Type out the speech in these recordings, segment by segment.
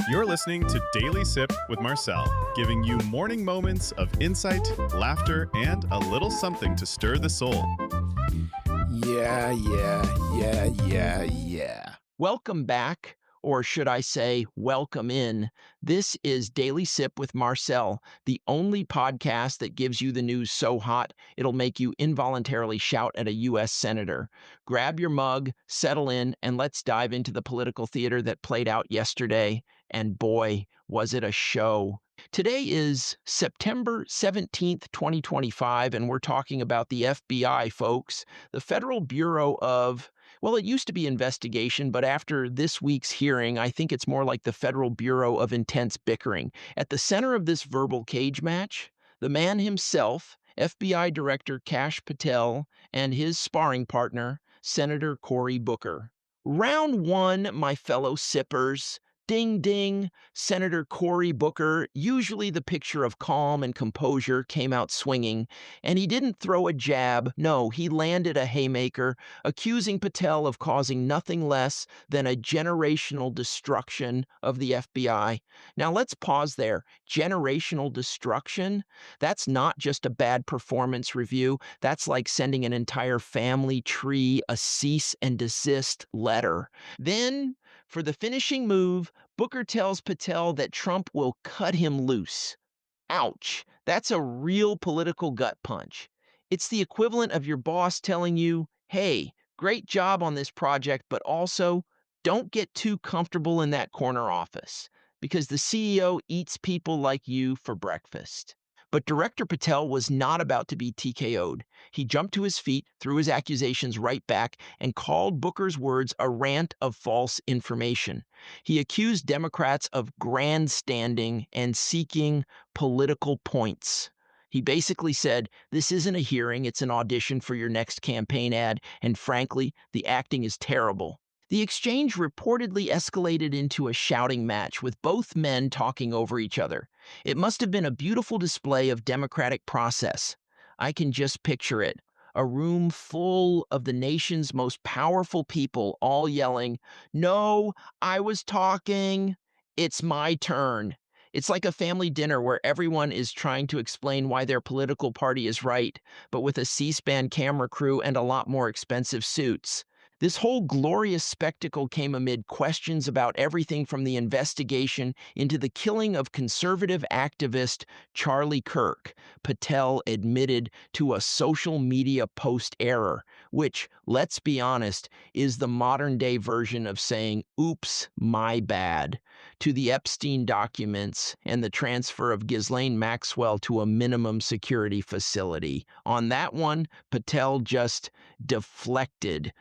You're listening to Daily Sip with Marcel, giving you morning moments of insight, laughter, and a little something to stir the soul. Yeah. Welcome back, or should I say, welcome in. This is Daily Sip with Marcel, the only podcast that gives you the news so hot it'll make you involuntarily shout at a U.S. senator. Grab your mug, settle in, and let's dive into the political theater that played out yesterday. And boy, was it a show. Today is September 17th, 2025, and we're talking about the FBI, folks. The Federal Bureau of, well, it used to be investigation, but after this week's hearing, I think it's more like the Federal Bureau of intense bickering. At the center of this verbal cage match, the man himself, FBI Director Kash Patel, and his sparring partner, Senator Cory Booker. Round one, my fellow sippers. Ding, ding. Senator Cory Booker, usually the picture of calm and composure, came out swinging, and he didn't throw a jab. No, he landed a haymaker, accusing Patel of causing nothing less than a generational destruction of the FBI. Now, let's pause there. Generational destruction? That's not just a bad performance review. That's like sending an entire family tree a cease and desist letter. Then, for the finishing move, Booker tells Patel that Trump will cut him loose. Ouch, that's a real political gut punch. It's the equivalent of your boss telling you, hey, great job on this project, but also don't get too comfortable in that corner office, because the CEO eats people like you for breakfast. But Director Patel was not about to be TKO'd. He jumped to his feet, threw his accusations right back, and called Booker's words a rant of false information. He accused Democrats of grandstanding and seeking political points. He basically said, this isn't a hearing, it's an audition for your next campaign ad, and frankly, the acting is terrible. The exchange reportedly escalated into a shouting match, with both men talking over each other. It must have been a beautiful display of democratic process. I can just picture it. A room full of the nation's most powerful people all yelling, "No, I was talking. It's my turn." It's like a family dinner where everyone is trying to explain why their political party is right, but with a C-SPAN camera crew and a lot more expensive suits. This whole glorious spectacle came amid questions about everything from the investigation into the killing of conservative activist Charlie Kirk. Patel admitted to a social media post error, which, let's be honest, is the modern-day version of saying, oops, my bad, to the Epstein documents and the transfer of Ghislaine Maxwell to a minimum security facility. On that one, Patel just deflected,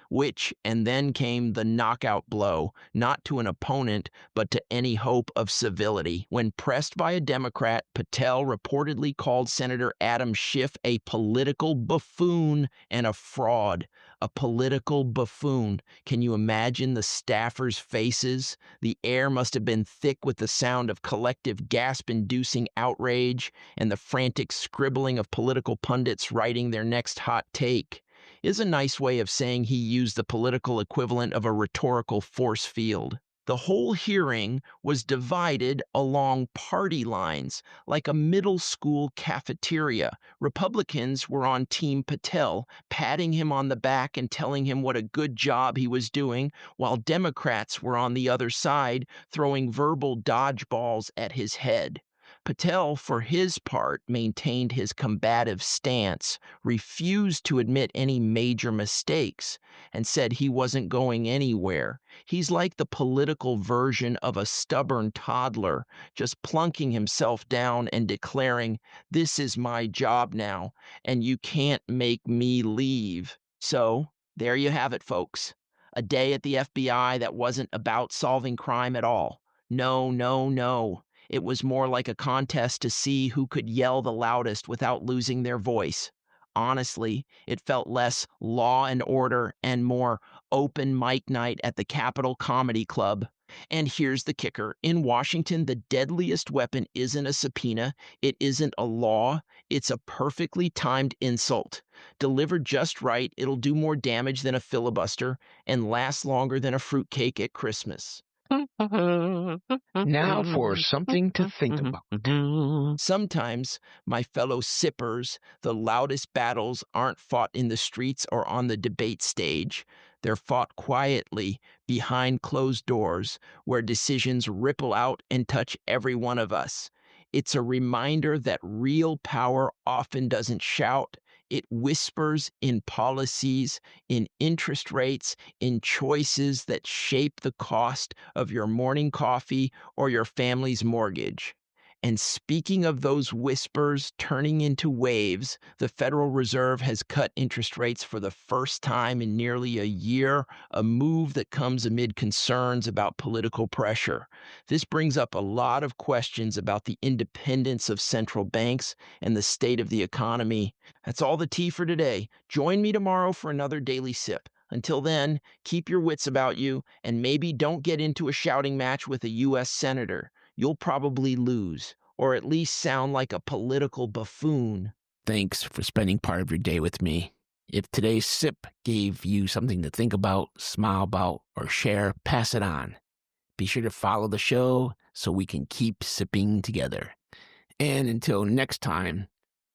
and then came the knockout blow, not to an opponent, but to any hope of civility. When pressed by a Democrat, Patel reportedly called Senator Adam Schiff a political buffoon and a fraud. A political buffoon. Can you imagine the staffers' faces? The air must have been thick with the sound of collective gasp-inducing outrage and the frantic scribbling of political pundits writing their next hot take. Is a nice way of saying he used the political equivalent of a rhetorical force field. The whole hearing was divided along party lines, like a middle school cafeteria. Republicans were on Team Patel, patting him on the back and telling him what a good job he was doing, while Democrats were on the other side, throwing verbal dodgeballs at his head. Patel, for his part, maintained his combative stance, refused to admit any major mistakes, and said he wasn't going anywhere. He's like the political version of a stubborn toddler, just plunking himself down and declaring, "This is my job now, and you can't make me leave." So, there you have it, folks. A day at the FBI that wasn't about solving crime at all. No. It was more like a contest to see who could yell the loudest without losing their voice. Honestly, it felt less law and order and more open mic night at the Capitol Comedy Club. And here's the kicker. In Washington, the deadliest weapon isn't a subpoena. It isn't a law. It's a perfectly timed insult. Delivered just right, it'll do more damage than a filibuster and last longer than a fruitcake at Christmas. Now for something to think about. Sometimes, my fellow sippers, the loudest battles aren't fought in the streets or on the debate stage. They're fought quietly behind closed doors where decisions ripple out and touch every one of us. It's a reminder that real power often doesn't shout. It whispers in policies, in interest rates, in choices that shape the cost of your morning coffee or your family's mortgage. And speaking of those whispers turning into waves, the Federal Reserve has cut interest rates for the first time in nearly a year, a move that comes amid concerns about political pressure. This brings up a lot of questions about the independence of central banks and the state of the economy. That's all the tea for today. Join me tomorrow for another Daily Sip. Until then, keep your wits about you and maybe don't get into a shouting match with a U.S. senator. You'll probably lose, or at least sound like a political buffoon. Thanks for spending part of your day with me. If today's sip gave you something to think about, smile about, or share, pass it on. Be sure to follow the show so we can keep sipping together. And until next time,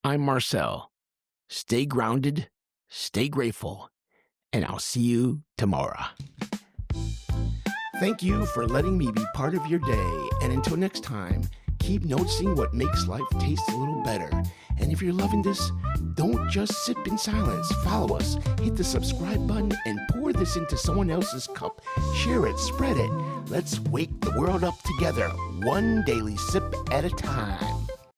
I'm Marcel. Stay grounded, stay grateful, and I'll see you tomorrow. Thank you for letting me be part of your day. And until next time, keep noticing what makes life taste a little better. And if you're loving this, don't just sip in silence. Follow us, hit the subscribe button, and pour this into someone else's cup. Share it, spread it. Let's wake the world up together, one daily sip at a time.